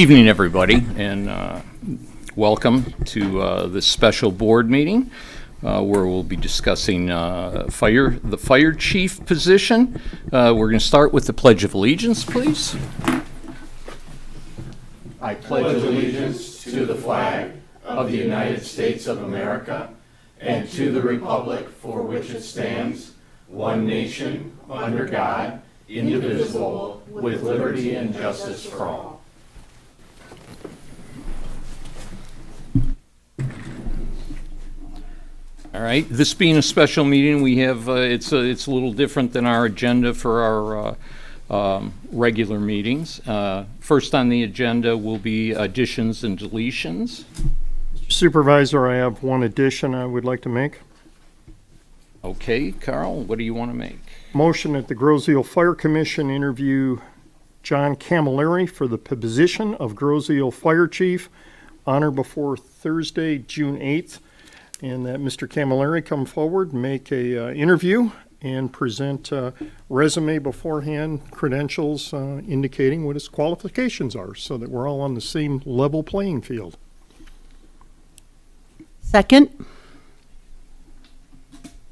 Evening, everybody, and welcome to this special board meeting where we'll be discussing the fire chief position. We're going to start with the Pledge of Allegiance, please. I pledge allegiance to the flag of the United States of America and to the republic for which it stands, one nation, under God, indivisible, with liberty and justice for all. All right, this being a special meeting, we have, it's a little different than our agenda for our regular meetings. First on the agenda will be additions and deletions. Supervisor, I have one addition I would like to make. Okay, Carl, what do you want to make? Motion that the Grosse Ile Fire Commission interview John Camilleri for the position of Grosse Ile Fire Chief on or before Thursday, June 8th. And that Mr. Camilleri come forward, make a interview, and present a resume beforehand, credentials indicating what his qualifications are, so that we're all on the same level playing field. Second.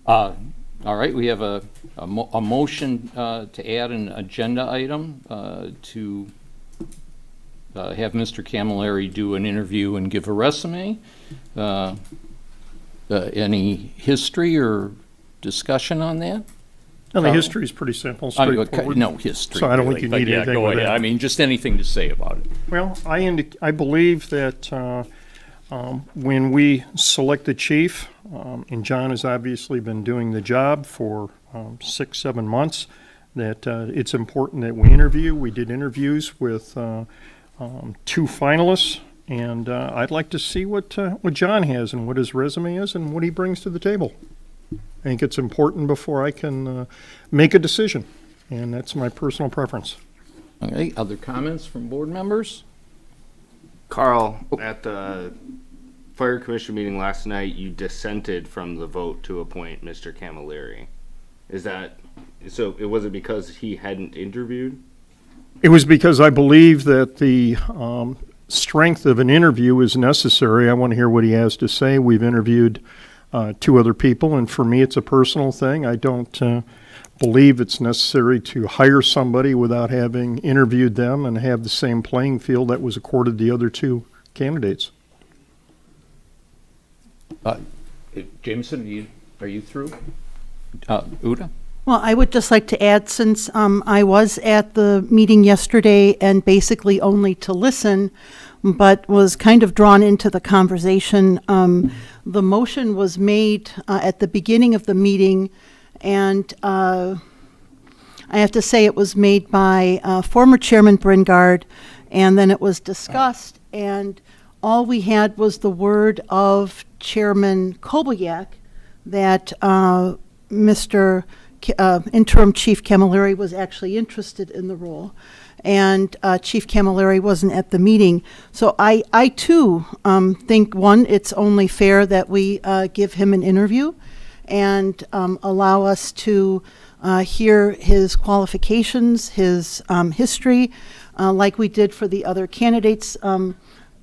All right, we have a motion to add an agenda item to have Mr. Camilleri do an interview and give a resume. Any history or discussion on that? And the history is pretty simple, straightforward. No history. So I don't really, think you need anything go with ahead. that. I mean, just anything to say about it. Well, I believe that when we select the chief, and John has obviously been doing the job for 6-7 months, that it's important that we interview. We did interviews with 2 finalists, and I'd like to see what John has and what his resume is and what he brings to the table. I think it's important before I can make a decision, and that's my personal preference. Okay, other comments from board members? Carl, at the Fire Commission meeting last night, you dissented from the vote to appoint Mr. Camilleri. Is that, so it wasn't because he hadn't interviewed? It was because I believe that the strength of an interview is necessary. I want to hear what he has to say. We've interviewed 2 other people, and for me, it's a personal thing. I don't believe it's necessary to hire somebody without having interviewed them and have the same playing field that was accorded the other 2 candidates. Jameson, are you through? Uta? Well, I would just like to add, since I was at the meeting yesterday and basically only to listen, but was kind of drawn into the conversation. The motion was made at the beginning of the meeting, and I have to say it was made by former Chairman Bringard, and then it was discussed, and all we had was the word of Chairman Kobiak that Mr. Interim Chief Camilleri was actually interested in the role, and Chief Camilleri wasn't at the meeting. So I too think, one, it's only fair that we give him an interview and allow us to hear his qualifications, his history, like we did for the other candidates.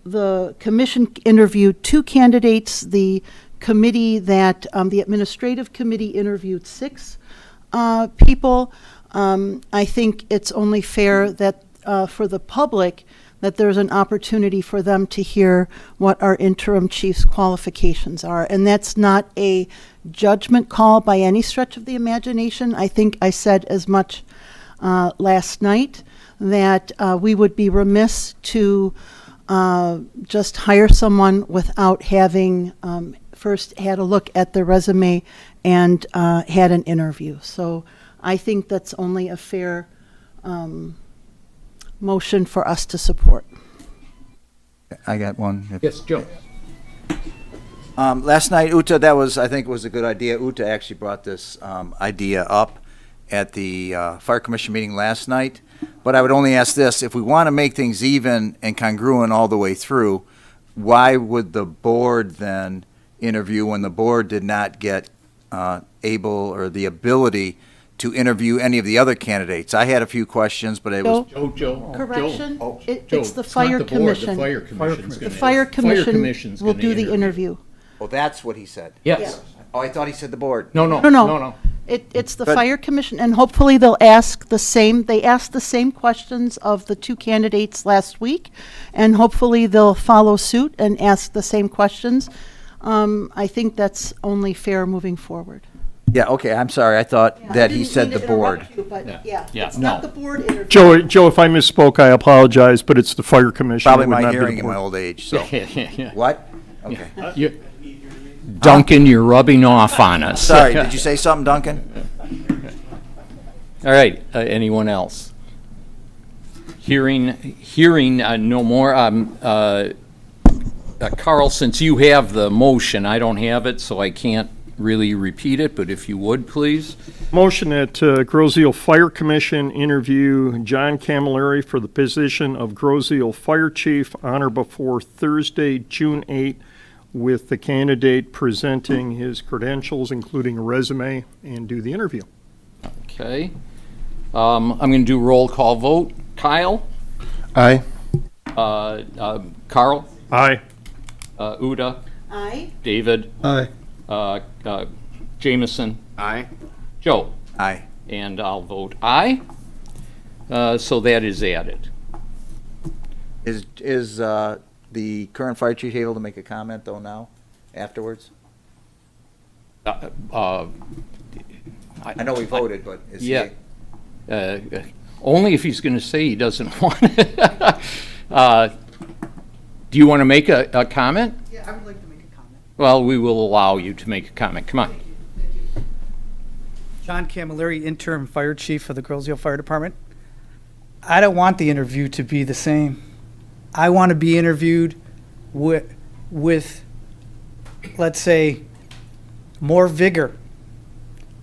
The commission interviewed 2 candidates. The committee that, the administrative committee interviewed 6 people. I think it's only fair that for the public that there's an opportunity for them to hear what our interim chief's qualifications are. And that's not a judgment call by any stretch of the imagination. I think I said as much last night that we would be remiss to just hire someone without having first had a look at the resume and had an interview. So I think that's only a fair motion for us to support. I got one. Yes, Joe. Last night, Uta, I think was a good idea. Uta actually brought this idea up at the Fire Commission meeting last night. But I would only ask this: if we want to make things even and congruent all the way through, why would the board then interview when the board did not get able or the ability to interview any of the other candidates. I had a few questions, but it was, Joe. Correction, Joe, it's the it's not fire the board, commission. The fire commission's The gonna. fire commission commission's will gonna do the interview. oh, that's what he said. Yes. Oh, I thought he said the board. No, no, No, no. no, no. It's the But- fire commission, and hopefully they'll ask they asked the same questions of the two candidates last week, and hopefully they'll follow suit and ask the same questions. I think that's only fair moving forward. Yeah, okay, I'm sorry. I thought that he said the board. Yeah, It's not no. the board interview. Joe, if I misspoke, I apologize, but it's the fire commission. Probably It would my not be the hearing in my board. old age, so. Yeah. What? Okay. Duncan, you're rubbing off on us. Sorry, did you say something, Duncan? All right, anyone else? Hearing no more. Carl, since you have the motion, I don't have it, so I can't really repeat it, but if you would, please. Motion that Grosse Ile Fire Commission interview John Camilleri for the position of Grosse Ile Fire Chief on or before Thursday, June 8, with the candidate presenting his credentials, including a resume, and do the interview. Okay. I'm going to do roll call vote. Kyle? Aye. Carl? Aye. Uda? Aye. David? Aye. Jameson? Aye. Joe? Aye. And I'll vote aye. So that is added. Is the current fire chief able to make a comment, though, now, afterwards? Uh, I know we voted, but is he? Yeah. Only if he's going to say he doesn't want it. Do you want to make a comment? Yeah, I would like to make a comment. Well, we will allow you to make a comment. Come on. John Camilleri, Interim Fire Chief for the Grosse Ile Fire Department. I don't want the interview to be the same. I want to be interviewed with, let's say, more vigor.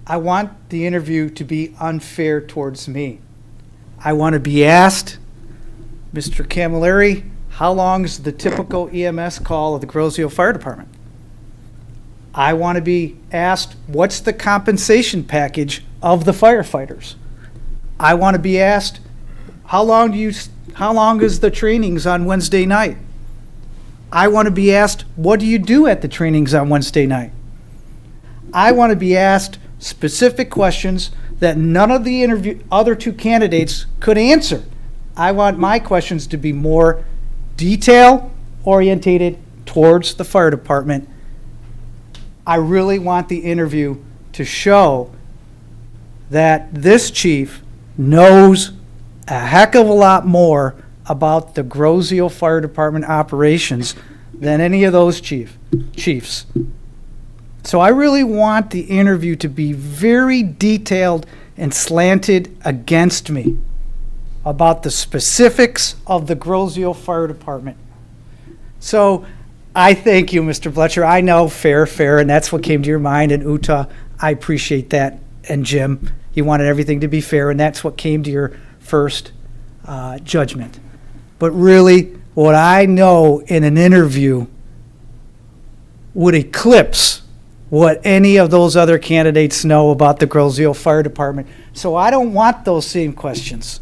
I want the interview to be unfair towards me. I want to be asked, Mr. Camilleri, how long is the typical EMS call of the Grosse Ile Fire Department? I want to be asked, what's the compensation package of the firefighters? I want to be asked, how long is the trainings on Wednesday night? I want to be asked, what do you do at the trainings on Wednesday night? I want to be asked specific questions that none of the other two candidates could answer. I want my questions to be more detail-orientated towards the fire department. I really want the interview to show that this chief knows a heck of a lot more about the Grosse Ile Fire Department operations than any of those chiefs. So I really want the interview to be very detailed and slanted against me about the specifics of the Grosse Ile Fire Department. So I thank you, Mr. Fletcher. I know fair, and that's what came to your mind. And Uta, I appreciate that. And Jim, you wanted everything to be fair, and that's what came to your first judgment. But really, what I know in an interview would eclipse what any of those other candidates know about the Grosse Ile Fire Department. So I don't want those same questions.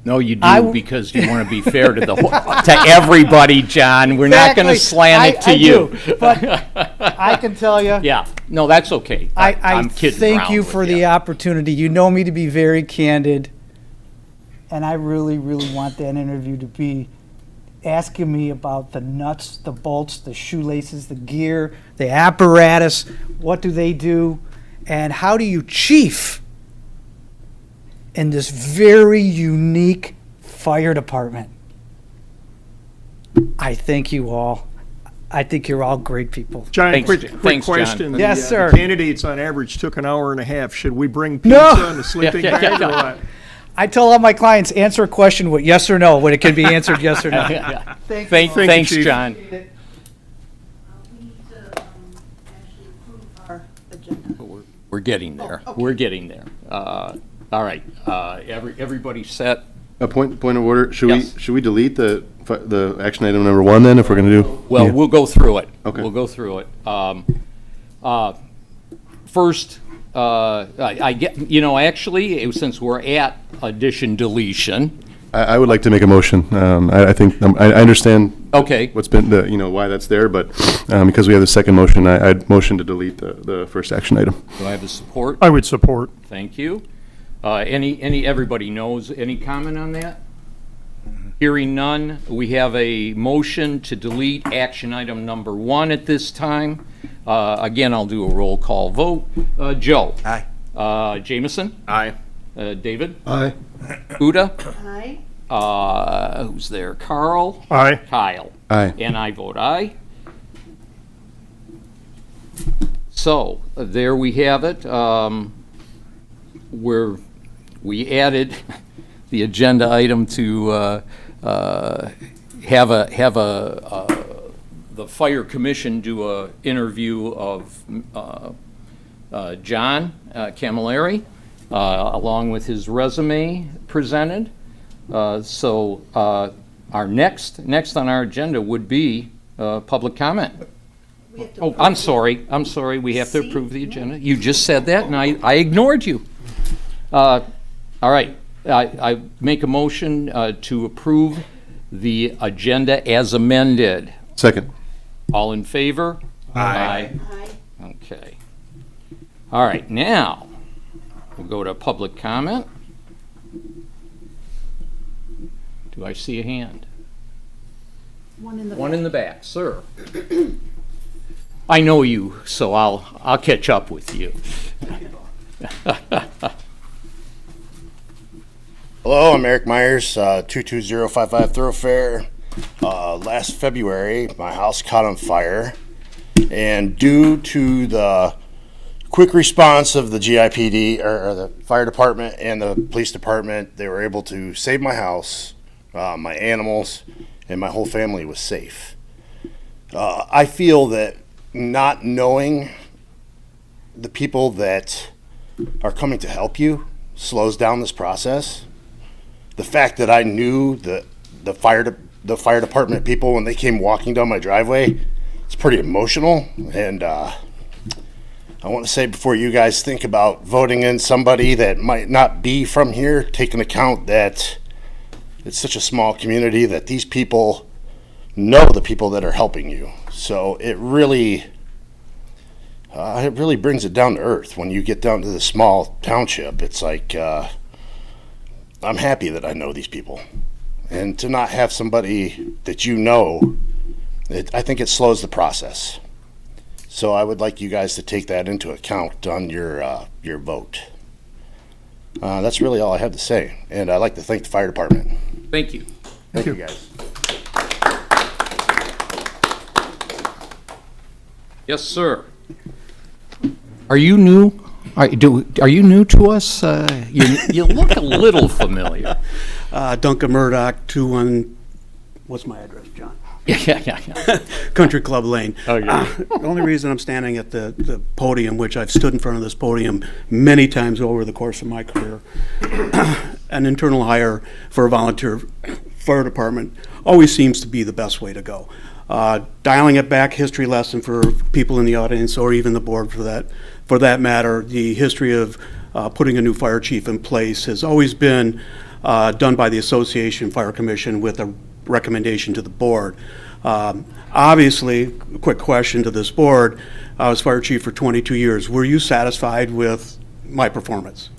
No, you I do, w- because you want to be fair to to everybody, John. We're not going to Exactly. slant it to I you. do, but I can tell you, Yeah, no, that's okay. I I'm kidding thank around you with for the opportunity. You know me to be very candid, and I really, really want that interview to be asking me about the nuts, the bolts, the shoelaces, the gear, the apparatus. What do they do? And how do you chief in this very unique fire department? I thank you all. I think you're all great people. John, Thanks, quick John. Thanks, John. question. Yes, The, sir. the candidates on average took an hour and a half. Should we bring pizza No. and a sleeping Yeah, yeah, bag or yeah. what? I tell all my clients, answer a question with yes or no when it can be answered yes or no. Thank you. you, Thanks, Chief. John. We need to actually approve our agenda. We're getting there. Oh, okay. We're getting there. All right, everybody set? A point of order, Yes. should we delete the action item number 1 then, if we're gonna do? Well, Yeah. we'll go through it. Okay. We'll go through it. First, I get, you know, actually, since we're at addition deletion, I would like to make a motion. I think, I understand okay, what's been, why that's there, but because we have the second motion, I'd motion to delete the first action item. do I have a support? I would support. Thank you. Everybody knows, any comment on that? Hearing none, we have a motion to delete action item number 1 at this time. Again, I'll do a roll call vote. Joe? Aye. Jameson? Aye. David? Aye. Uda? Aye. Who's there? Carl? Aye. Kyle? Aye. And I vote aye. So, there we have it. We added the agenda item to have the Fire Commission do a interview of John Camilleri, along with his resume presented. So our next on our agenda would be public comment. Oh, I'm sorry, we have to approve the agenda. You just said that, and I ignored you. All right, I make a motion to approve the agenda as amended. Second. All in favor? Aye. Okay. All right, now, we'll go to public comment. Do I see a hand? One in the One in the back, sir. I know you, so I'll catch up with you. Hello, I'm Eric Meyers, 22055 Thorofare. Last February, my house caught on fire, and due to the quick response of the GIPD, or the fire department and the police department, they were able to save my house, my animals, and my whole family was safe. I feel that not knowing the people that are coming to help you slows down this process. The fact that I knew the fire department people when they came walking down my driveway, it's pretty emotional. And I want to say, before you guys think about voting in somebody that might not be from here, take into account that it's such a small community that these people know the people that are helping you. So it really brings it down to earth. When you get down to the small township, it's like, I'm happy that I know these people. And to not have somebody that you know, I think it slows the process. So I would like you guys to take that into account on your vote. That's really all I have to say. And I'd like to thank the fire department. Thank you. Thank you guys. Yes, sir. Are you new? Are you new to us? You look a little familiar. Duncan Murdock, 21, what's my address, John? Yeah. Country Club Lane. Okay. The only reason I'm standing at the podium, which I've stood in front of this podium many times over the course of my career, an internal hire for a volunteer fire department always seems to be the best way to go. Dialing it back, history lesson for people in the audience, or even the board for that matter, the history of putting a new fire chief in place has always been done by the Association Fire Commission with a recommendation to the board. Obviously, a quick question to this board, I was fire chief for 22 years. Were you satisfied with my performance?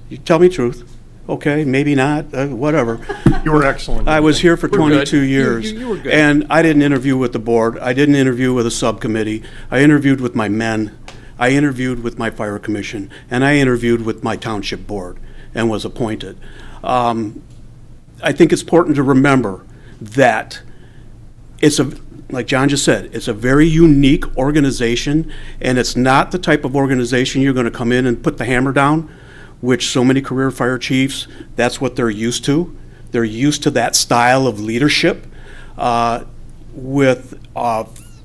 You tell me the truth. Okay, maybe not, whatever. You were excellent. I was here for We're good. 22 years. You were good. And I didn't interview with the board. I didn't interview with a subcommittee. I interviewed with my men. I interviewed with my fire commission. And I interviewed with my township board and was appointed. I think it's important to remember that like John just said, it's a very unique organization, and it's not the type of organization you're going to come in and put the hammer down, which so many career fire chiefs, that's what they're used to. They're used to that style of leadership with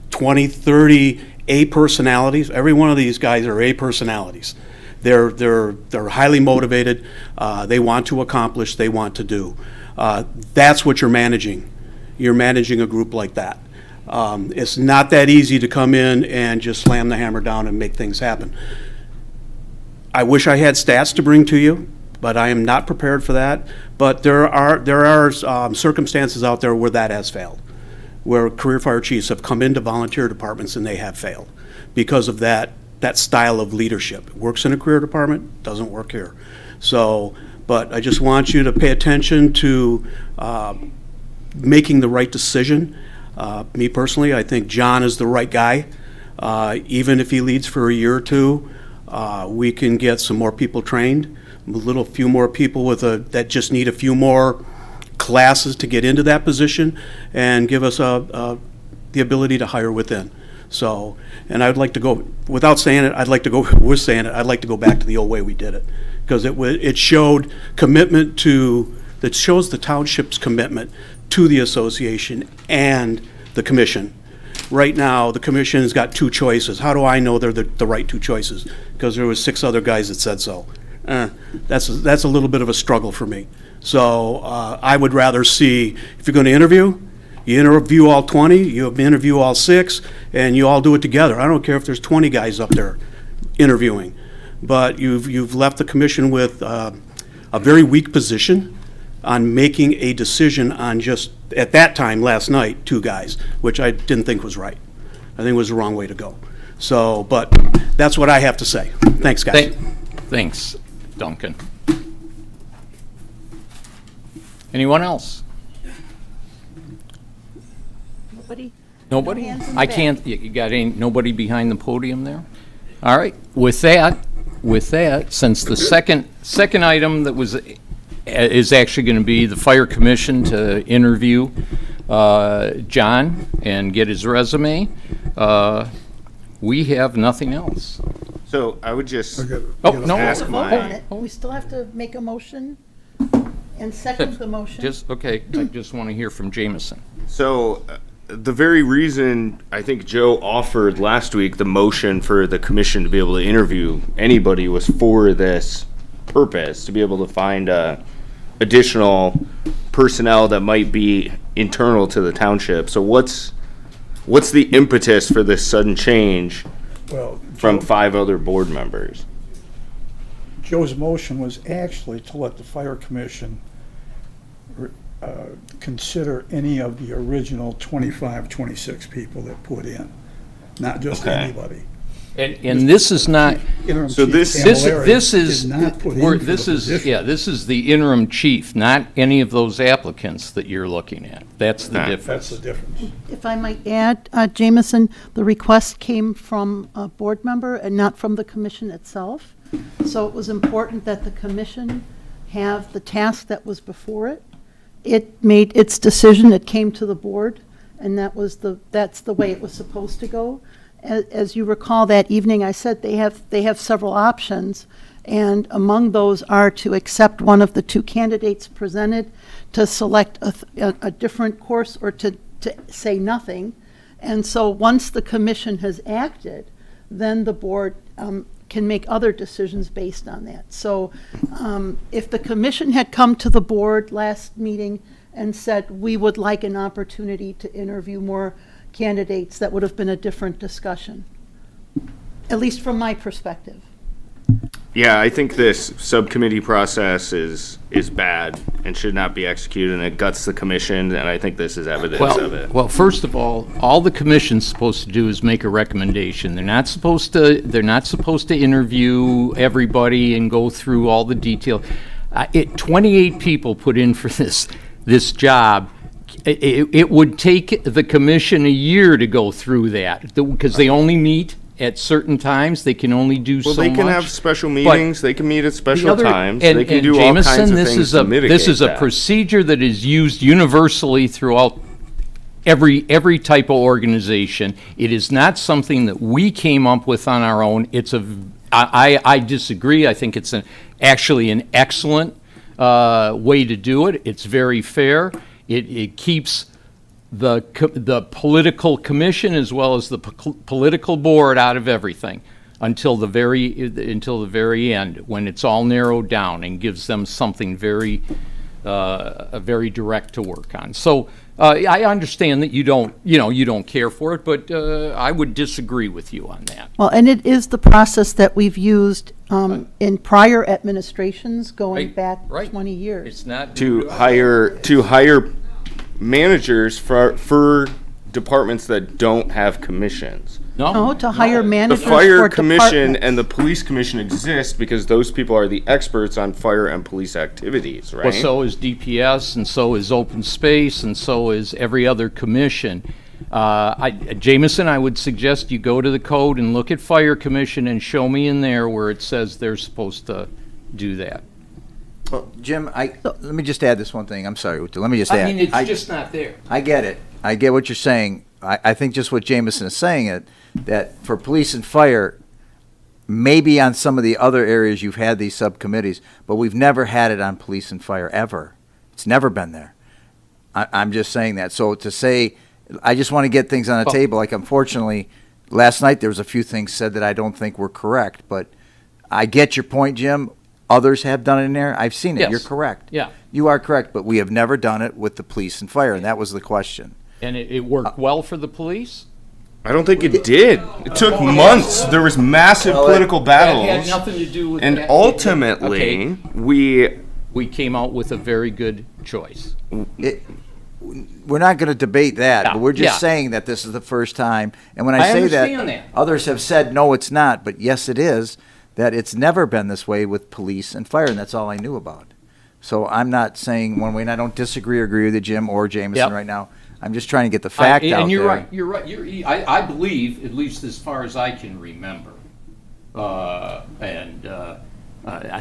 20, 30 A personalities. Every one of these guys are A personalities. They're highly motivated. They want to accomplish, they want to do. That's what you're managing. You're managing a group like that. It's not that easy to come in and just slam the hammer down and make things happen. I wish I had stats to bring to you, but I am not prepared for that. But there are circumstances out there where that has failed, where career fire chiefs have come into volunteer departments and they have failed because of that style of leadership. It works in a career department, doesn't work here. So, but I just want you to pay attention to making the right decision. Me personally, I think John is the right guy. Even if he leads for a year or two, we can get some more people trained, a few more people that just need a few more classes to get into that position, and give us the ability to hire within. So, and I'd like to go, without saying it, I'd like to go back to the old way we did it. Because it showed commitment that shows the township's commitment to the association and the commission. Right now, the commission has got two choices. How do I know they're the right two choices? Because there was 6 other guys that said so. That's a little bit of a struggle for me. So I would rather see, if you're going to interview, you interview all 20, you interview all 6, and you all do it together. I don't care if there's 20 guys up there interviewing. But you've left the commission with a very weak position on making a decision on just, at that time, last night, 2 guys, which I didn't think was right. I think it was the wrong way to go. So, but that's what I have to say. Thanks, guys. Thanks, Duncan. Anyone else? Nobody? Nobody? Hands in the I back. can't, you got nobody behind the podium there? All right, with that, since the second item that is actually going to be the fire commission to interview John and get his resume, we have nothing else. So I would just Oh, no, ask Vote my. on it. We still have to make a motion and second the motion. okay, I just want to hear from Jameson. So, the very reason I think Joe offered last week the motion for the commission to be able to interview anybody was for this purpose, to be able to find additional personnel that might be internal to the township. So what's the impetus for this sudden change Well, from 5 other board members? Joe's motion was actually to let the fire commission consider any of the original 25, 26 people that put in, not just Okay. anybody. And this is not, Interim So Chief this- Camilleri this is, did not put in we're- for this the is, position. yeah, this is the interim chief, not any of those applicants that you're looking at. That's the Okay. difference. That's the difference. If I might add, Jameson, the request came from a board member and not from the commission itself. So it was important that the commission have the task that was before it. It made its decision, it came to the board, and that's the way it was supposed to go. As you recall, that evening, I said they have several options, and among those are to accept one of the 2 candidates presented, to select a different course, or to say nothing. And so once the commission has acted, then the board can make other decisions based on that. So if the commission had come to the board last meeting and said, we would like an opportunity to interview more candidates, that would have been a different discussion, at least from my perspective. Yeah, I think this subcommittee process is bad and should not be executed, and it guts the commission, and I think this is evidence of it. Well, first of all the commission's supposed to do is make a recommendation. They're not supposed to interview everybody and go through all the detail. 28 people put in for this job. It would take the commission a year to go through that, because they only meet at certain times. They can only do so Well, much. they can have special meetings, they can meet at The special other- times, and- they can and do all Jameson, kinds of this things is to a- mitigate This is a that. procedure that is used universally throughout every type of organization. It is not something that we came up with on our own. I disagree. I think it's actually an excellent way to do it. It's very fair. It keeps the political commission as well as the political board out of everything until the very end, when it's all narrowed down, and gives them something very very direct to work on. So I understand that you don't care for it, but I would disagree with you on that. Well, and it is the process that we've used in prior administrations going Right, back right. 20 years. It's not to hire managers for departments that don't have commissions. No, to hire The managers for fire commission departments. and the police commission exist because those people are the experts on fire and police activities, right? Well, so is DPS, and so is open space, and so is every other commission. Jameson, I would suggest you go to the code and look at fire commission and show me in there where it says they're supposed to do that. Well, Jim, let me just add this one thing. I'm sorry, Uta. Let me just I add. mean, it's just not there. I get it. I get what you're saying. I think just what Jameson is saying, that for police and fire, maybe on some of the other areas you've had these subcommittees, but we've never had it on police and fire ever. It's never been there. I'm just saying that. So to say, I just want to get things on the table. Like, unfortunately, last night there was a few things said that I don't think were correct, but I get your point, Jim. Others have done it in there. I've seen it. Yes. You're correct. Yeah. You are correct, but we have never done it with the police and fire, and that was the question. And it worked well for the police? I don't think it did. It took months. There was massive political battles. That had nothing to do with And that. ultimately, Okay. We came out with a very good choice. We're not going to debate that, Yeah, but we're just yeah. saying that this is the first time. And when I I say understand that, that. others have said, no, it's not, but yes, it is, that it's never been this way with police and fire, and that's all I knew about. So I'm not saying one way, and I don't disagree or agree with you, Jim or Jameson Yep. right now. I'm just trying to get the fact out there. And you're right. You're right. I believe, at least as far as I can remember,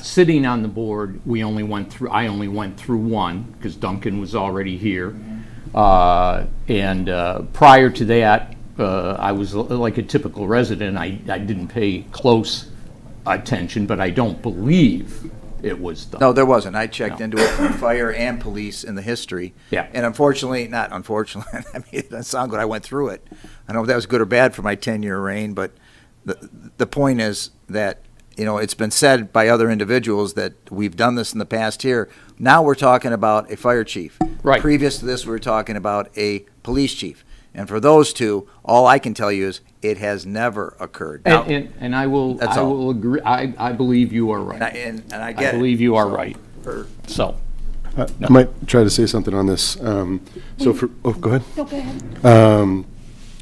sitting on the board, I only went through one because Duncan was already here, and prior to that, I was like a typical resident. I didn't pay close attention, but I don't believe it was done. No, there wasn't. I checked No. into it from fire and police in the history. Yeah. And unfortunately, not unfortunately, I mean, it doesn't sound good. I went through it. I don't know if that was good or bad for my 10-year reign, but the point is that, it's been said by other individuals that we've done this in the past here. Now we're talking about a fire chief. Right. Previous to this, we were talking about a police chief. And for those two, all I can tell you is it has never occurred. Now, And I will agree. I believe you are right. and I get it. I believe you are right. So. I might try to say something on this. Go ahead. No, go ahead.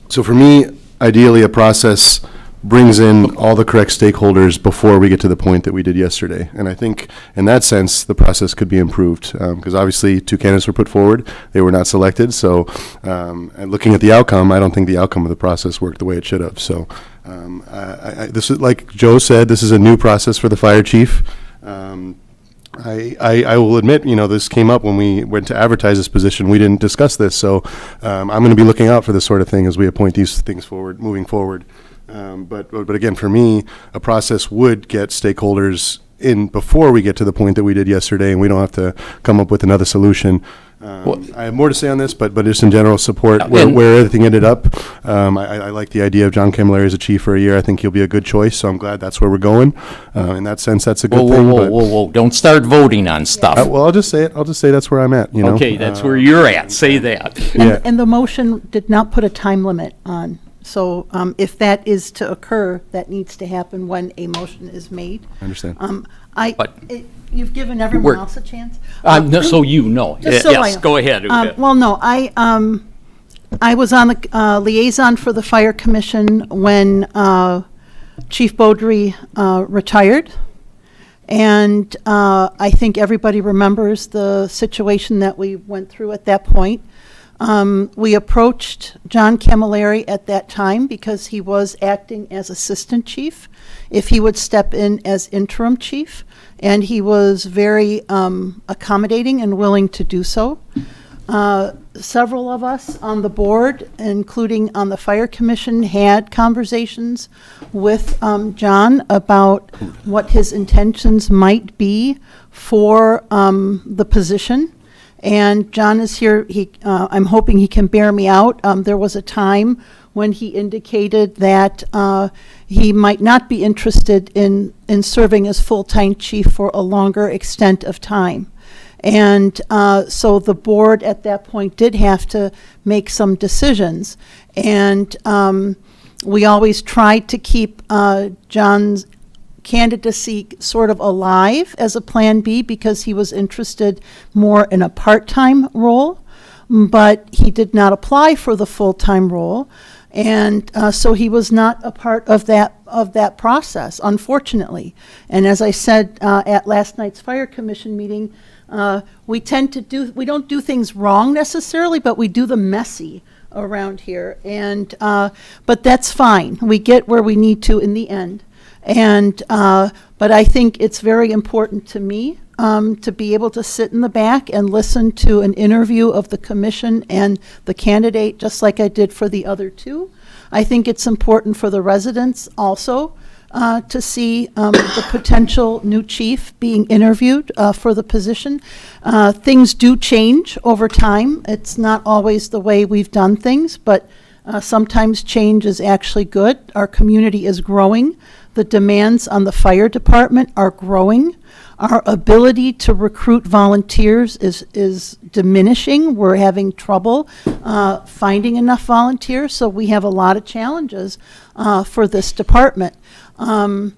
So for me, ideally, a process brings in all the correct stakeholders before we get to the point that we did yesterday. And I think, in that sense, the process could be improved, because obviously 2 candidates were put forward. They were not selected. So, and looking at the outcome, I don't think the outcome of the process worked the way it should have. So, this is, like Joe said, this is a new process for the fire chief. I will admit, this came up when we went to advertise this position. We didn't discuss this, so I'm going to be looking out for this sort of thing as we appoint these things moving forward. But again, for me, a process would get stakeholders in before we get to the point that we did yesterday, and we don't have to come up with another solution. I have more to say on this, but just in general support where everything ended up. I like the idea of John Camilleri as a chief for a year. I think he'll be a good choice, so I'm glad that's where we're going. In that sense, that's a good thing. Whoa. Don't start voting on stuff. Well, I'll just say it. I'll just say that's where I'm at. Okay, that's where you're at. Say that. Yeah. And the motion did not put a time limit on. So if that is to occur, that needs to happen when a motion is made. I understand. You've given everyone else a chance? So you know. Just so I Yes, know. go ahead. Well, no, I was on the liaison for the Fire Commission when Chief Beaudry retired. And I think everybody remembers the situation that we went through at that point. We approached John Camilleri at that time because he was acting as assistant chief, if he would step in as interim chief, and he was very accommodating and willing to do so. Several of us on the board, including on the Fire Commission, had conversations with John about what his intentions might be for the position. And John is here. I'm hoping he can bear me out. There was a time when he indicated that he might not be interested in serving as full-time chief for a longer extent of time. And so the board at that point did have to make some decisions. And we always tried to keep John's candidacy sort of alive as a Plan B because he was interested more in a part-time role, but he did not apply for the full-time role. And so he was not a part of that process, unfortunately. And as I said at last night's Fire Commission meeting, we don't do things wrong necessarily, but we do them messy around here. And but that's fine. We get where we need to in the end. And but I think it's very important to me to be able to sit in the back and listen to an interview of the commission and the candidate, just like I did for the other two. I think it's important for the residents also to see the potential new chief being interviewed for the position. Things do change over time. It's not always the way we've done things, but sometimes change is actually good. Our community is growing. The demands on the fire department are growing. Our ability to recruit volunteers is diminishing. We're having trouble finding enough volunteers, so we have a lot of challenges for this department. And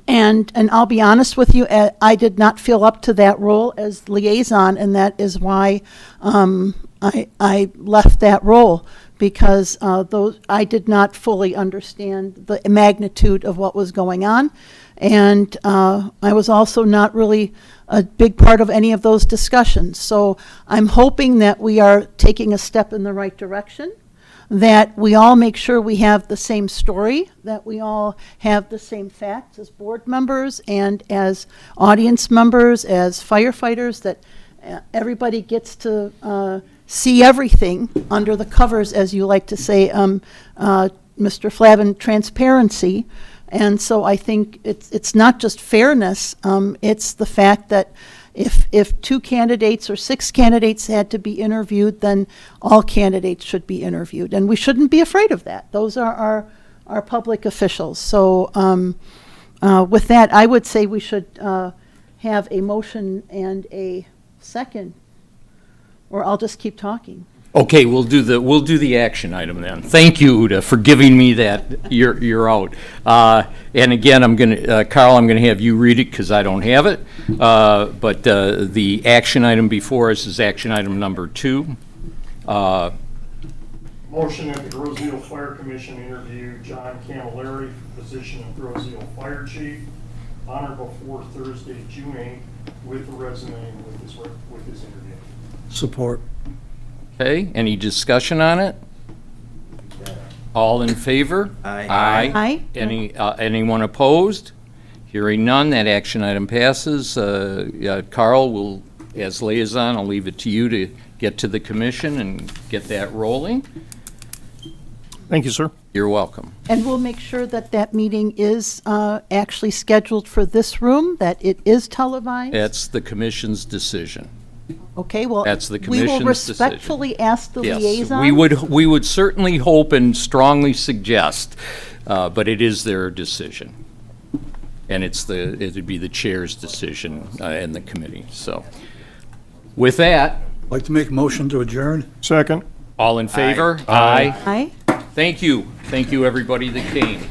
I'll be honest with you, I did not feel up to that role as liaison, and that is why I left that role, because I did not fully understand the magnitude of what was going on. And I was also not really a big part of any of those discussions. So I'm hoping that we are taking a step in the right direction, that we all make sure we have the same story, that we all have the same facts as board members and as audience members, as firefighters, that everybody gets to see everything under the covers, as you like to say, Mr. Flavin, transparency. And so I think it's not just fairness, it's the fact that if 2 candidates or 6 candidates had to be interviewed, then all candidates should be interviewed. And we shouldn't be afraid of that. Those are our public officials. So with that, I would say we should have a motion and a second, or I'll just keep talking. Okay, we'll do the action item then. Thank you, Uda, for giving me that. You're out. And again, Carl, I'm gonna have you read it because I don't have it. But the action item before us is action item number 2. Motion that the Grosse Ile Fire Commission interview John Camilleri for the position of Grosse Ile Fire Chief on or before Thursday, June 8th, with the resume and with his interview. Support. Okay, any discussion on it? All in favor? Aye. Aye. Anyone opposed? Hearing none, that action item passes. Carl, as liaison, I'll leave it to you to get to the commission and get that rolling. Thank you, sir. You're welcome. And we'll make sure that that meeting is actually scheduled for this room, that it is televised. That's the commission's decision. Okay, well, That's the we will commission's decision. respectfully ask the Yes, liaison. we would certainly hope and strongly suggest, but it is their decision. And it'd be the chair's decision and the committee, so. With that, I'd like to make a motion to adjourn. Second. all in favor? Aye. Aye. Thank you, everybody that came.